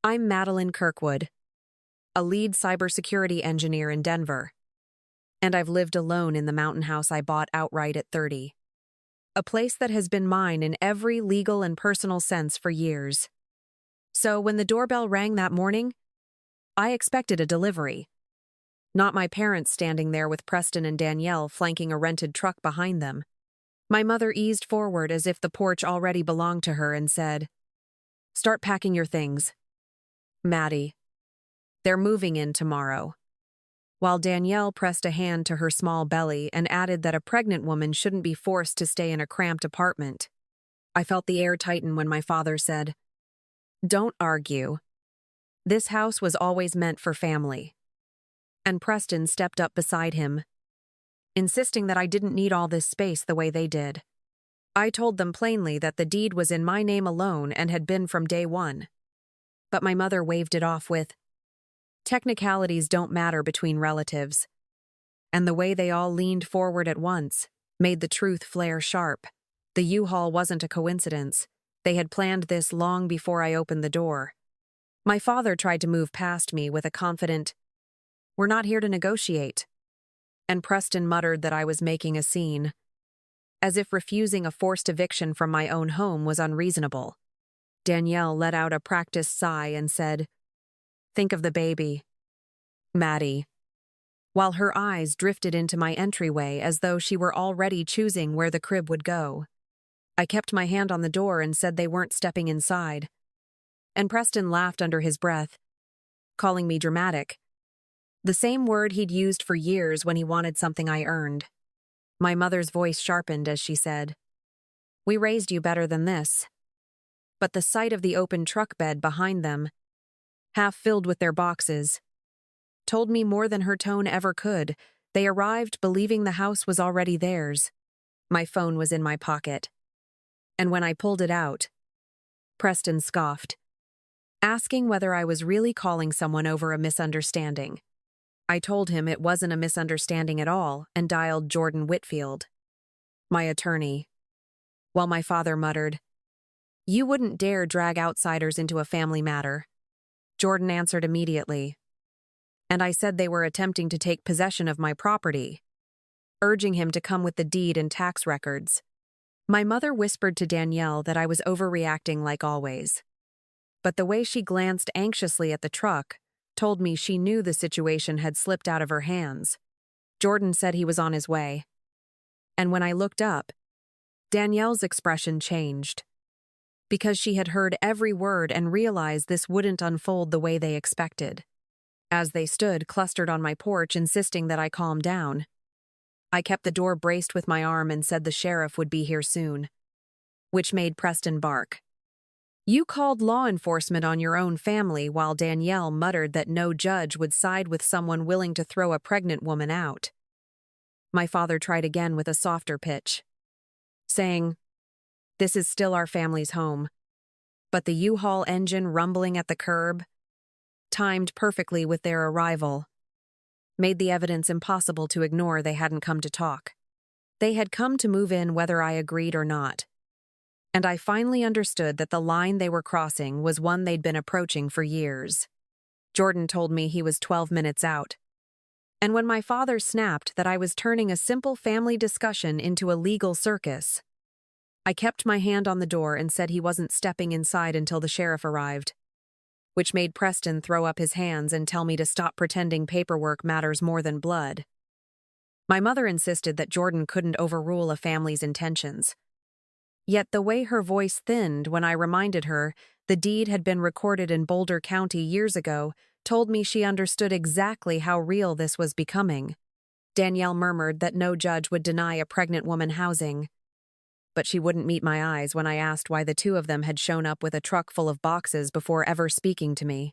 I'm Madeline Kirkwood, a lead cybersecurity engineer in Denver, and I've lived alone in the mountain house I bought outright at 30. A place that has been mine in every legal and personal sense for years. So when the doorbell rang that morning, I expected a delivery. Not my parents standing there with Preston and Danielle flanking a rented truck behind them. My mother eased forward as if the porch already belonged to her and said, "Start packing your things. Maddie. They're moving in tomorrow." While Danielle pressed a hand to her small belly and added that a pregnant woman shouldn't be forced to stay in a cramped apartment. I felt the air tighten when my father said, "Don't argue. This house was always meant for family." And Preston stepped up beside him, insisting that I didn't need all this space the way they did. I told them plainly that the deed was in my name alone and had been from day one. But my mother waved it off with, "Technicalities don't matter between relatives." And the way they all leaned forward at once made the truth flare sharp. The U-Haul wasn't a coincidence. They had planned this long before I opened the door. My father tried to move past me with a confident, "We're not here to negotiate." And Preston muttered that I was making a scene, as if refusing a forced eviction from my own home was unreasonable. Danielle let out a practiced sigh and said, "Think of the baby, Maddie," while her eyes drifted into my entryway as though she were already choosing where the crib would go. I kept my hand on the door and said they weren't stepping inside. And Preston laughed under his breath, calling me dramatic, the same word he'd used for years when he wanted something I earned. My mother's voice sharpened as she said, "We raised you better than this." But the sight of the open truck bed behind them, half filled with their boxes, told me more than her tone ever could. They arrived believing the house was already theirs. My phone was in my pocket. And when I pulled it out, Preston scoffed, asking whether I was really calling someone over a misunderstanding. I told him it wasn't a misunderstanding at all and dialed Jordan Whitfield, my attorney, while my father muttered, "You wouldn't dare drag outsiders into a family matter." Jordan answered immediately, and I said they were attempting to take possession of my property, urging him to come with the deed and tax records. My mother whispered to Danielle that I was overreacting like always. But the way she glanced anxiously at the truck told me she knew the situation had slipped out of her hands. Jordan said he was on his way. And when I looked up, Danielle's expression changed. Because she had heard every word and realized this wouldn't unfold the way they expected. As they stood clustered on my porch insisting that I calm down, I kept the door braced with my arm and said the sheriff would be here soon, which made Preston bark. "You called law enforcement on your own family," while Danielle muttered that no judge would side with someone willing to throw a pregnant woman out. My father tried again with a softer pitch, saying, "This is still our family's home." But the U-Haul engine rumbling at the curb, timed perfectly with their arrival, made the evidence impossible to ignore. They hadn't come to talk. They had come to move in whether I agreed or not. And I finally understood that the line they were crossing was one they'd been approaching for years. Jordan told me he was 12 minutes out. And when my father snapped that I was turning a simple family discussion into a legal circus, I kept my hand on the door and said he wasn't stepping inside until the sheriff arrived, which made Preston throw up his hands and tell me to stop pretending paperwork matters more than blood. My mother insisted that Jordan couldn't overrule a family's intentions. Yet the way her voice thinned when I reminded her the deed had been recorded in Boulder County years ago told me she understood exactly how real this was becoming. Danielle murmured that no judge would deny a pregnant woman housing, but she wouldn't meet my eyes when I asked why the two of them had shown up with a truck full of boxes before ever speaking to me.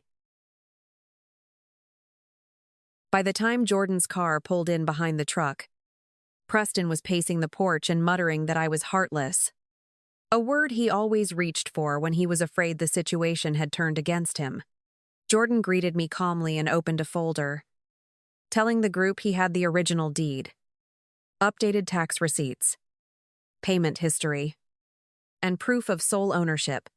By the time Jordan's car pulled in behind the truck, Preston was pacing the porch and muttering that I was heartless, a word he always reached for when he was afraid the situation had turned against him. Jordan greeted me calmly and opened a folder, telling the group he had the original deed, updated tax receipts, payment history, and proof of sole ownership,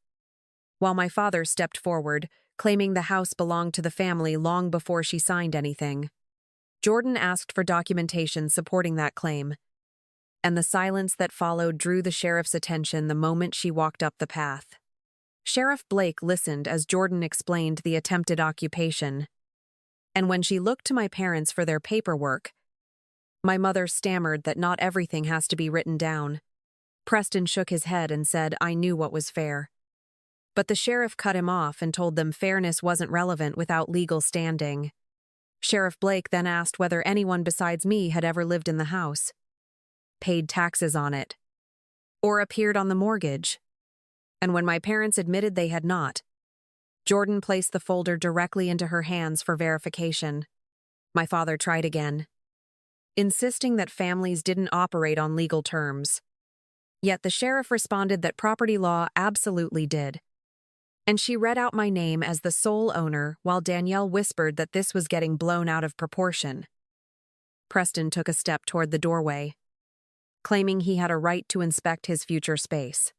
while my father stepped forward, claiming the house belonged to the family long before she signed anything. Jordan asked for documentation supporting that claim, and the silence that followed drew the sheriff's attention the moment she walked up the path. Sheriff Blake listened as Jordan explained the attempted occupation, and when she looked to my parents for their paperwork, my mother stammered that not everything has to be written down. Preston shook his head and said I knew what was fair. But the sheriff cut him off and told them fairness wasn't relevant without legal standing. Sheriff Blake then asked whether anyone besides me had ever lived in the house, paid taxes on it, or appeared on the mortgage. And when my parents admitted they had not, Jordan placed the folder directly into her hands for verification. My father tried again, insisting that families didn't operate on legal terms. Yet the sheriff responded that property law absolutely did. And she read out my name as the sole owner while Danielle whispered that this was getting blown out of proportion. Preston took a step toward the doorway, claiming he had a right to inspect his future space.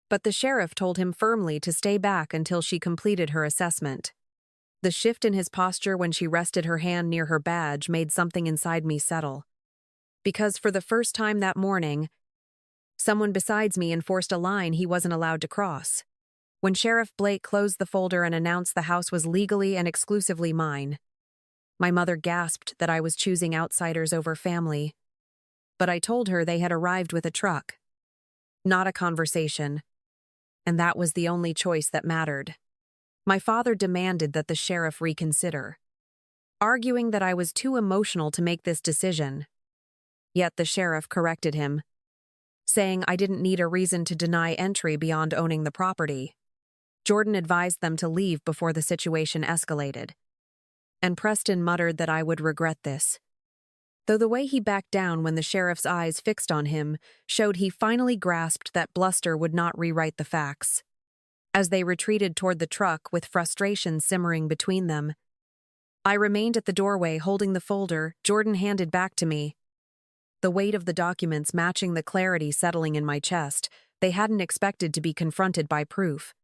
But the sheriff told him firmly to stay back until she completed her assessment. The shift in his posture when she rested her hand near her badge made something inside me settle. Because for the first time that morning, someone besides me enforced a line he wasn't allowed to cross. When Sheriff Blake closed the folder and announced the house was legally and exclusively mine, my mother gasped that I was choosing outsiders over family. But I told her they had arrived with a truck, not a conversation, and that was the only choice that mattered. My father demanded that the sheriff reconsider, arguing that I was too emotional to make this decision. Yet the sheriff corrected him, saying I didn't need a reason to deny entry beyond owning the property. Jordan advised them to leave before the situation escalated, and Preston muttered that I would regret this, though the way he backed down when the sheriff's eyes fixed on him showed he finally grasped that bluster would not rewrite the facts. As they retreated toward the truck with frustration simmering between them, I remained at the doorway holding the folder Jordan handed back to me, the weight of the documents matching the clarity settling in my chest. They hadn't expected to be confronted by proof,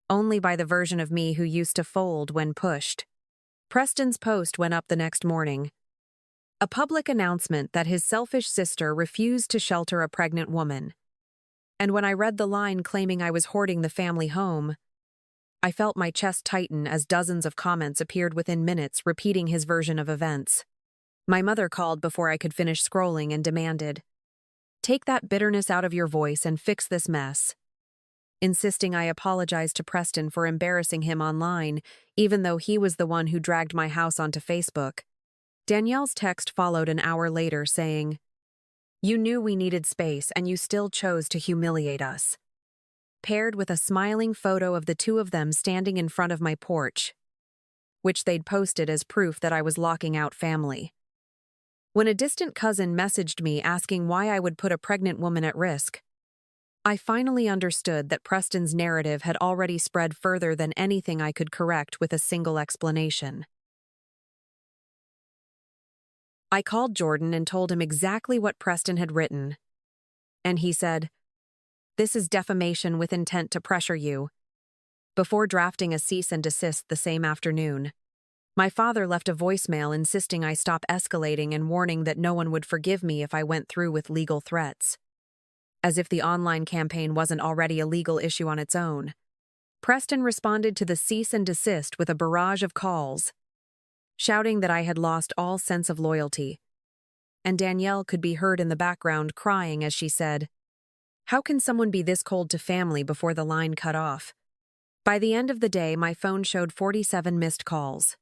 only by the version of me who used to fold when pushed. Preston's post went up the next morning, a public announcement that his selfish sister refused to shelter a pregnant woman. And when I read the line claiming I was hoarding the family home, I felt my chest tighten as dozens of comments appeared within minutes repeating his version of events. My mother called before I could finish scrolling and demanded, "Take that bitterness out of your voice and fix this mess," insisting I apologize to Preston for embarrassing him online, even though he was the one who dragged my house onto Facebook. Danielle's text followed an hour later saying, "You knew we needed space and you still chose to humiliate us," paired with a smiling photo of the two of them standing in front of my porch, which they'd posted as proof that I was locking out family. When a distant cousin messaged me asking why I would put a pregnant woman at risk, I finally understood that Preston's narrative had already spread further than anything I could correct with a single explanation. I called Jordan and told him exactly what Preston had written, and he said, "This is defamation with intent to pressure you," before drafting a cease and desist the same afternoon. My father left a voicemail insisting I stop escalating and warning that no one would forgive me if I went through with legal threats. As if the online campaign wasn't already a legal issue on its own, Preston responded to the cease and desist with a barrage of calls, shouting that I had lost all sense of loyalty. And Danielle could be heard in the background crying as she said, "How can someone be this cold to family?" before the line cut off. By the end of the day, my phone showed 47 missed calls,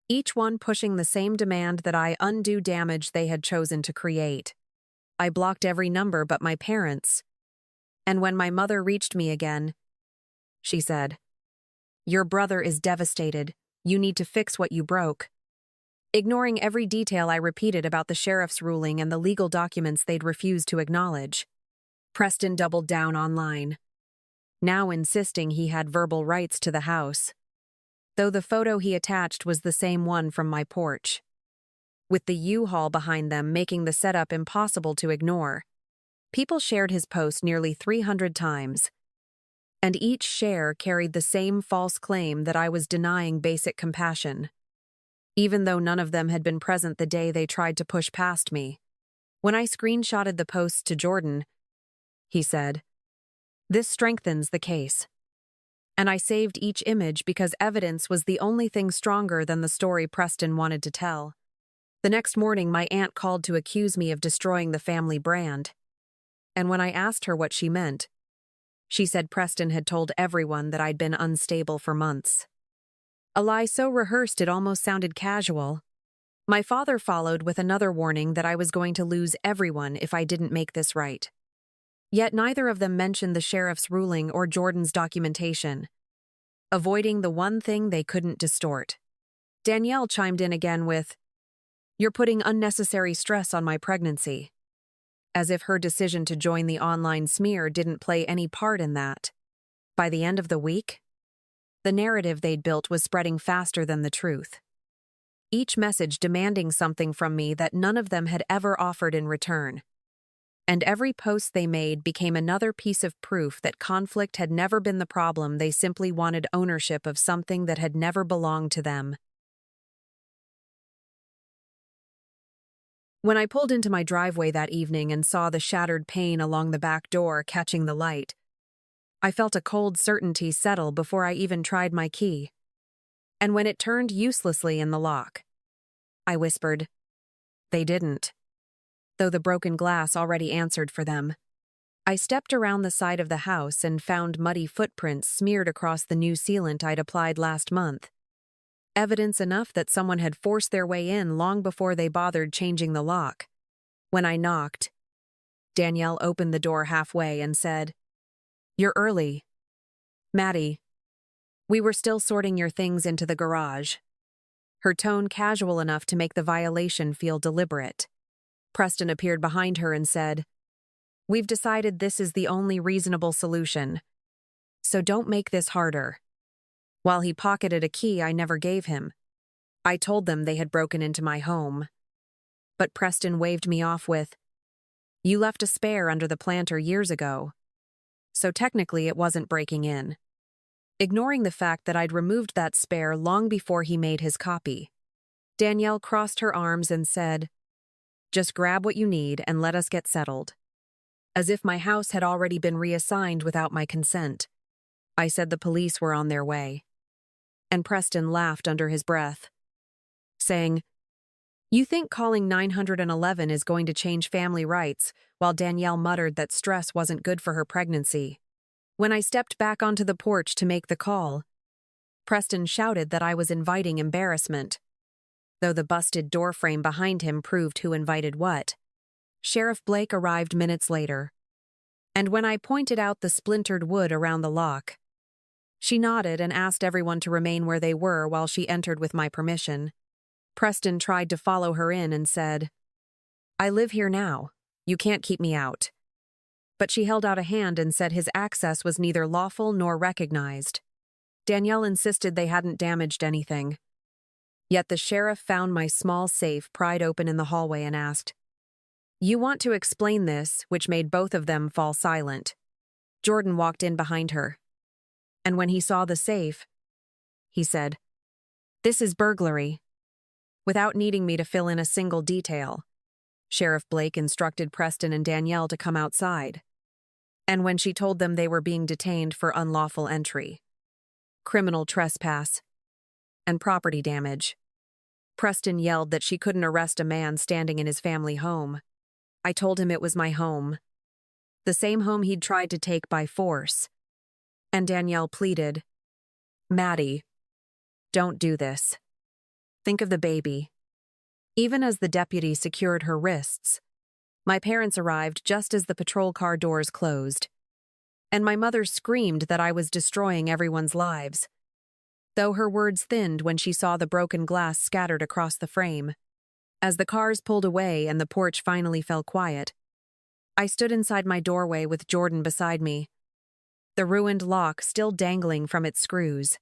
each one pushing the same demand that I undo damage they had chosen to create. I blocked every number but my parents, and when my mother reached me again, she said, "Your brother is devastated. You need to fix what you broke." Ignoring every detail I repeated about the sheriff's ruling and the legal documents they'd refused to acknowledge, Preston doubled down online, now insisting he had verbal rights to the house, though the photo he attached was the same one from my porch, with the U-Haul behind them making the setup impossible to ignore. People shared his post nearly 300 times, and each share carried the same false claim that I was denying basic compassion, even though none of them had been present the day they tried to push past me. When I screenshotted the posts to Jordan, he said, "This strengthens the case." And I saved each image because evidence was the only thing stronger than the story Preston wanted to tell. The next morning, my aunt called to accuse me of destroying the family brand. And when I asked her what she meant, she said Preston had told everyone that I'd been unstable for months. A lie so rehearsed it almost sounded casual. My father followed with another warning that I was going to lose everyone if I didn't make this right. Yet neither of them mentioned the sheriff's ruling or Jordan's documentation, avoiding the one thing they couldn't distort. Danielle chimed in again with, "You're putting unnecessary stress on my pregnancy," as if her decision to join the online smear didn't play any part in that. By the end of the week, the narrative they'd built was spreading faster than the truth, each message demanding something from me that none of them had ever offered in return. And every post they made became another piece of proof that conflict had never been the problem. They simply wanted ownership of something that had never belonged to them. When I pulled into my driveway that evening and saw the shattered pane along the back door catching the light, I felt a cold certainty settle before I even tried my key. And when it turned uselessly in the lock, I whispered, "They didn't," though the broken glass already answered for them. I stepped around the side of the house and found muddy footprints smeared across the new sealant I'd applied last month. Evidence enough that someone had forced their way in long before they bothered changing the lock. When I knocked, Danielle opened the door halfway and said, "You're early. Maddie, we were still sorting your things into the garage." Her tone casual enough to make the violation feel deliberate. Preston appeared behind her and said, "We've decided this is the only reasonable solution, so don't make this harder." While he pocketed a key I never gave him, I told them they had broken into my home. But Preston waved me off with, "You left a spare under the planter years ago, so technically it wasn't breaking in," ignoring the fact that I'd removed that spare long before he made his copy. Danielle crossed her arms and said, "Just grab what you need and let us get settled," as if my house had already been reassigned without my consent. I said the police were on their way. And Preston laughed under his breath, saying, "You think calling 911 is going to change family rights," while Danielle muttered that stress wasn't good for her pregnancy. When I stepped back onto the porch to make the call, Preston shouted that I was inviting embarrassment, though the busted doorframe behind him proved who invited what. Sheriff Blake arrived minutes later, and when I pointed out the splintered wood around the lock, she nodded and asked everyone to remain where they were while she entered with my permission. Preston tried to follow her in and said, "I live here now. You can't keep me out." But she held out a hand and said his access was neither lawful nor recognized. Danielle insisted they hadn't damaged anything. Yet the sheriff found my small safe pried open in the hallway and asked, "You want to explain this," which made both of them fall silent. Jordan walked in behind her, and when he saw the safe, he said, "This is burglary," without needing me to fill in a single detail. Sheriff Blake instructed Preston and Danielle to come outside, and when she told them they were being detained for unlawful entry, criminal trespass, and property damage, Preston yelled that she couldn't arrest a man standing in his family home. I told him it was my home, the same home he'd tried to take by force. And Danielle pleaded, "Maddie, don't do this. Think of the baby." Even as the deputy secured her wrists, my parents arrived just as the patrol car doors closed, and my mother screamed that I was destroying everyone's lives, though her words thinned when she saw the broken glass scattered across the frame. As the cars pulled away and the porch finally fell quiet, I stood inside my doorway with Jordan beside me, the ruined lock still dangling from its screws,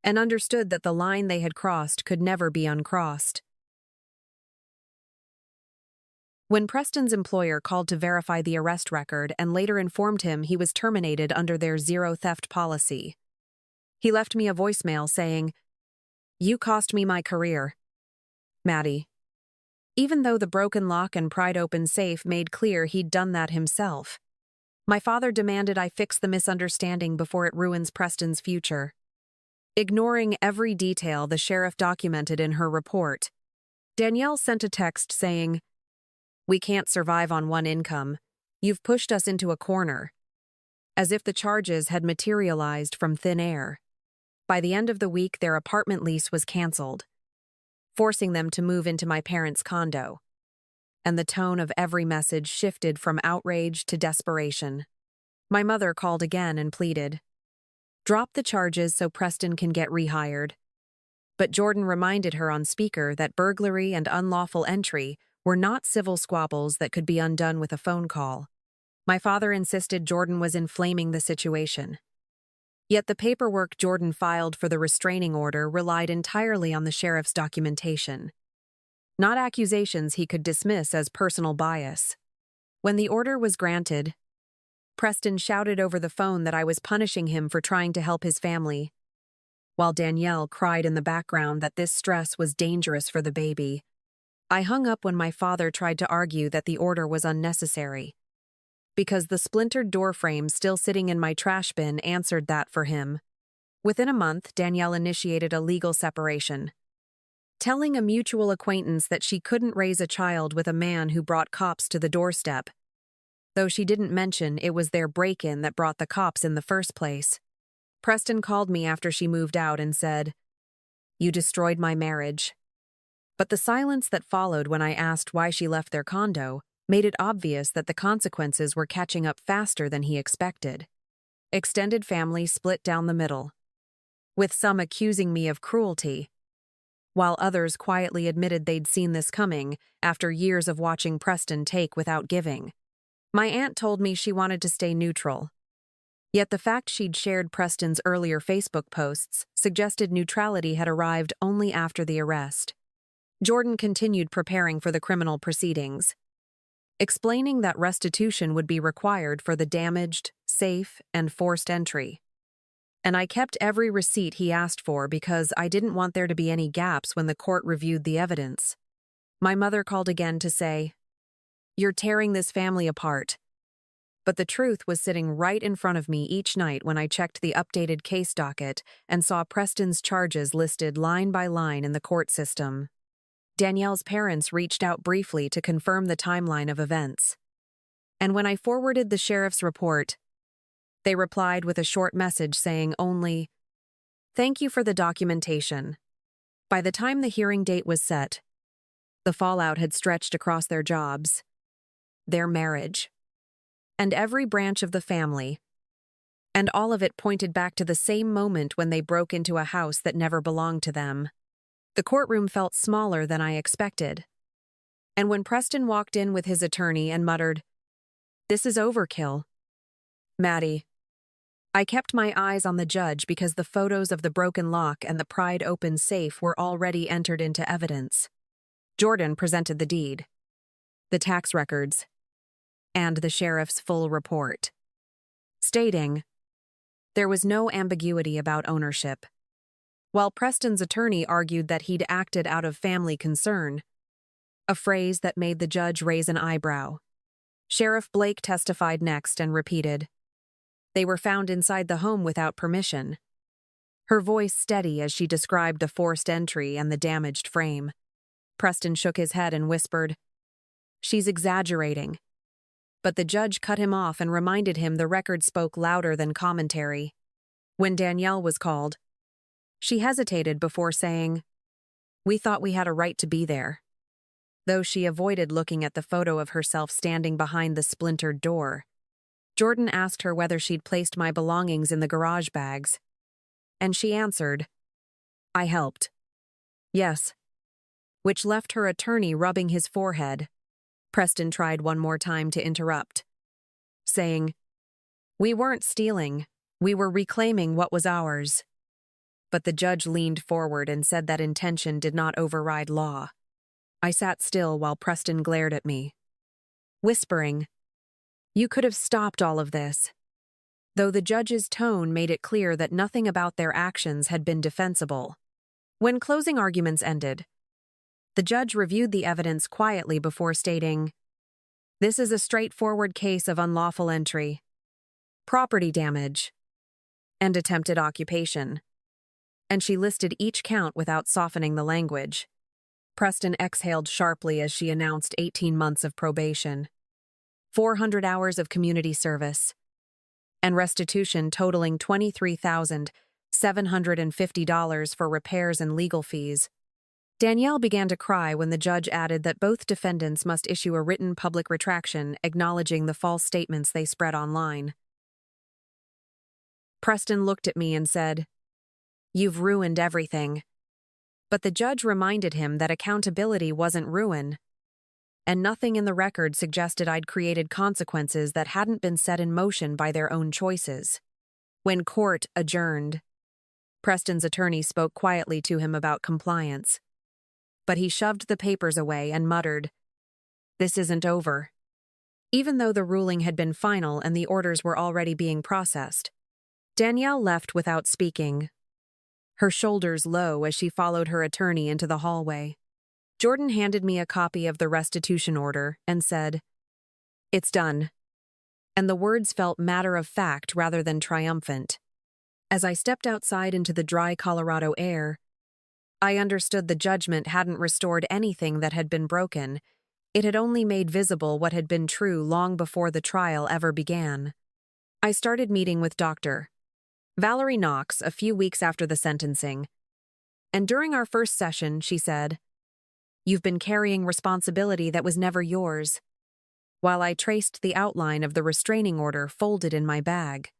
and understood that the line they had crossed could never be uncrossed. When Preston's employer called to verify the arrest record and later informed him he was terminated under their zero theft policy, he left me a voicemail saying, "You cost me my career, Maddie." Even though the broken lock and pried open safe made clear he'd done that himself, my father demanded I fix the misunderstanding before it ruins Preston's future. Ignoring every detail the sheriff documented in her report, Danielle sent a text saying, "We can't survive on one income. You've pushed us into a corner," as if the charges had materialized from thin air. By the end of the week, their apartment lease was canceled, forcing them to move into my parents' condo. And the tone of every message shifted from outrage to desperation. My mother called again and pleaded, "Drop the charges so Preston can get rehired." But Jordan reminded her on speaker that burglary and unlawful entry were not civil squabbles that could be undone with a phone call. My father insisted Jordan was inflaming the situation. Yet the paperwork Jordan filed for the restraining order relied entirely on the sheriff's documentation, not accusations he could dismiss as personal bias. When the order was granted, Preston shouted over the phone that I was punishing him for trying to help his family, while Danielle cried in the background that this stress was dangerous for the baby. I hung up when my father tried to argue that the order was unnecessary, because the splintered door frame still sitting in my trash bin answered that for him. Within a month, Danielle initiated a legal separation, telling a mutual acquaintance that she couldn't raise a child with a man who brought cops to the doorstep, though she didn't mention it was their break-in that brought the cops in the first place. Preston called me after she moved out and said, "You destroyed my marriage." But the silence that followed when I asked why she left their condo made it obvious that the consequences were catching up faster than he expected. Extended family split down the middle, with some accusing me of cruelty, while others quietly admitted they'd seen this coming after years of watching Preston take without giving. My aunt told me she wanted to stay neutral. Yet the fact she'd shared Preston's earlier Facebook posts suggested neutrality had arrived only after the arrest. Jordan continued preparing for the criminal proceedings, explaining that restitution would be required for the damaged, safe, and forced entry. And I kept every receipt he asked for because I didn't want there to be any gaps when the court reviewed the evidence. My mother called again to say, "You're tearing this family apart." But the truth was sitting right in front of me each night when I checked the updated case docket and saw Preston's charges listed line by line in the court system. Danielle's parents reached out briefly to confirm the timeline of events. And when I forwarded the sheriff's report, they replied with a short message saying only, "Thank you for the documentation." By the time the hearing date was set, the fallout had stretched across their jobs, their marriage, and every branch of the family. And all of it pointed back to the same moment when they broke into a house that never belonged to them. The courtroom felt smaller than I expected. And when Preston walked in with his attorney and muttered, "This is overkill, Maddie," I kept my eyes on the judge because the photos of the broken lock and the pried open safe were already entered into evidence. Jordan presented the deed, the tax records, and the sheriff's full report, stating there was no ambiguity about ownership. While Preston's attorney argued that he'd acted out of family concern, a phrase that made the judge raise an eyebrow. Sheriff Blake testified next and repeated, "They were found inside the home without permission," her voice steady as she described the forced entry and the damaged frame. Preston shook his head and whispered, "She's exaggerating." But the judge cut him off and reminded him the record spoke louder than commentary. When Danielle was called, she hesitated before saying, "We thought we had a right to be there," though she avoided looking at the photo of herself standing behind the splintered door. Jordan asked her whether she'd placed my belongings in the garage bags, and she answered, "I helped." "Yes," which left her attorney rubbing his forehead. Preston tried one more time to interrupt, saying, "We weren't stealing, we were reclaiming what was ours." But the judge leaned forward and said that intention did not override law. I sat still while Preston glared at me, whispering, "You could have stopped all of this," though the judge's tone made it clear that nothing about their actions had been defensible. When closing arguments ended, the judge reviewed the evidence quietly before stating, "This is a straightforward case of unlawful entry, property damage, and attempted occupation," and she listed each count without softening the language. Preston exhaled sharply as she announced 18 months of probation, 400 hours of community service, and restitution totaling $23,750 for repairs and legal fees. Danielle began to cry when the judge added that both defendants must issue a written public retraction acknowledging the false statements they spread online. Preston looked at me and said, "You've ruined everything." But the judge reminded him that accountability wasn't ruin, and nothing in the record suggested I'd created consequences that hadn't been set in motion by their own choices. When court adjourned, Preston's attorney spoke quietly to him about compliance. But he shoved the papers away and muttered, "This isn't over." Even though the ruling had been final and the orders were already being processed, Danielle left without speaking, her shoulders low as she followed her attorney into the hallway. Jordan handed me a copy of the restitution order and said, "It's done." And the words felt matter-of-fact rather than triumphant. As I stepped outside into the dry Colorado air, I understood the judgment hadn't restored anything that had been broken. It had only made visible what had been true long before the trial ever began. I started meeting with Dr. Valerie Knox a few weeks after the sentencing, and during our first session, she said, "You've been carrying responsibility that was never yours," while I traced the outline of the restraining order folded in my bag.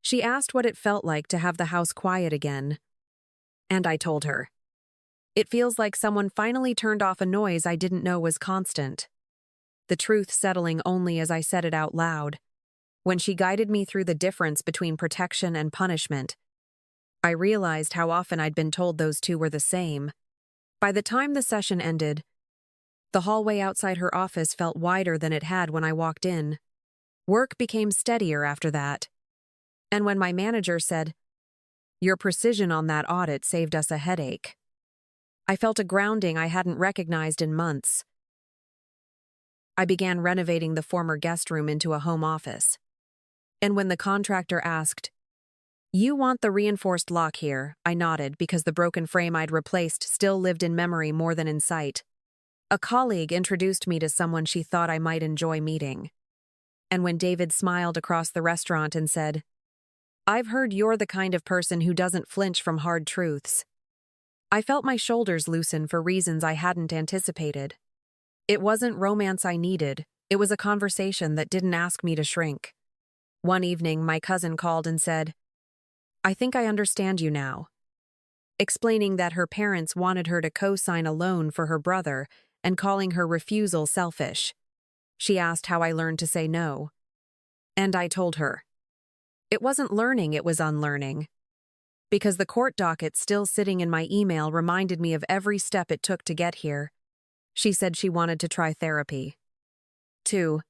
She asked what it felt like to have the house quiet again, and I told her. It feels like someone finally turned off a noise I didn't know was constant. The truth settling only as I said it out loud. When she guided me through the difference between protection and punishment, I realized how often I'd been told those two were the same. By the time the session ended, the hallway outside her office felt wider than it had when I walked in. Work became steadier after that. And when my manager said, "Your precision on that audit saved us a headache," I felt a grounding I hadn't recognized in months. I began renovating the former guest room into a home office. And when the contractor asked, "You want the reinforced lock here," I nodded because the broken frame I'd replaced still lived in memory more than in sight. A colleague introduced me to someone she thought I might enjoy meeting. And when David smiled across the restaurant and said, "I've heard you're the kind of person who doesn't flinch from hard truths," I felt my shoulders loosen for reasons I hadn't anticipated. It wasn't romance I needed, it was a conversation that didn't ask me to shrink. One evening, my cousin called and said, "I think I understand you now," explaining that her parents wanted her to co-sign a loan for her brother and calling her refusal selfish. She asked how I learned to say no. And I told her. It wasn't learning, it was unlearning. Because the court docket still sitting in my email reminded me of every step it took to get here. She said she wanted to try therapy, too.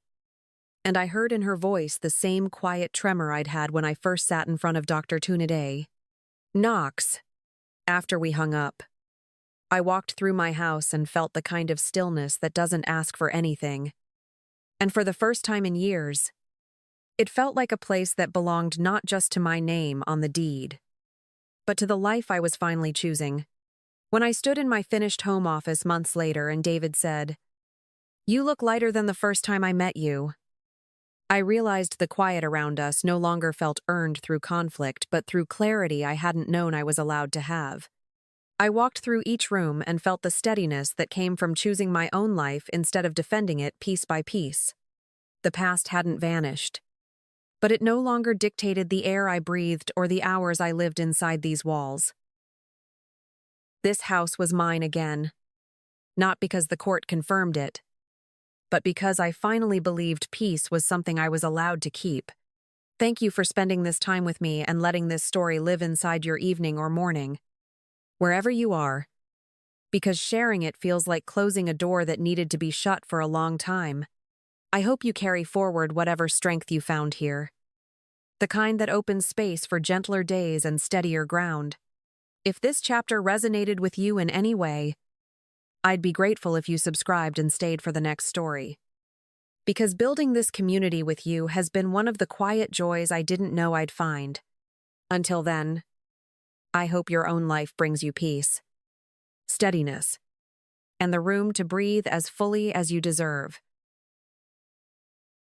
And I heard in her voice the same quiet tremor I'd had when I first sat in front of Dr. Tunade. Knox. After we hung up, I walked through my house and felt the kind of stillness that doesn't ask for anything. And for the first time in years, it felt like a place that belonged not just to my name on the deed, but to the life I was finally choosing. When I stood in my finished home office months later and David said, "You look lighter than the first time I met you," I realized the quiet around us no longer felt earned through conflict, but through clarity I hadn't known I was allowed to have. I walked through each room and felt the steadiness that came from choosing my own life instead of defending it piece by piece. The past hadn't vanished, but it no longer dictated the air I breathed or the hours I lived inside these walls. This house was mine again, not because the court confirmed it, but because I finally believed peace was something I was allowed to keep. Thank you for spending this time with me and letting this story live inside your evening or morning, wherever you are, because sharing it feels like closing a door that needed to be shut for a long time. I hope you carry forward whatever strength you found here, the kind that opens space for gentler days and steadier ground. If this chapter resonated with you in any way, I'd be grateful if you subscribed and stayed for the next story. Because building this community with you has been one of the quiet joys I didn't know I'd find. Until then, I hope your own life brings you peace, steadiness, and the room to breathe as fully as you deserve.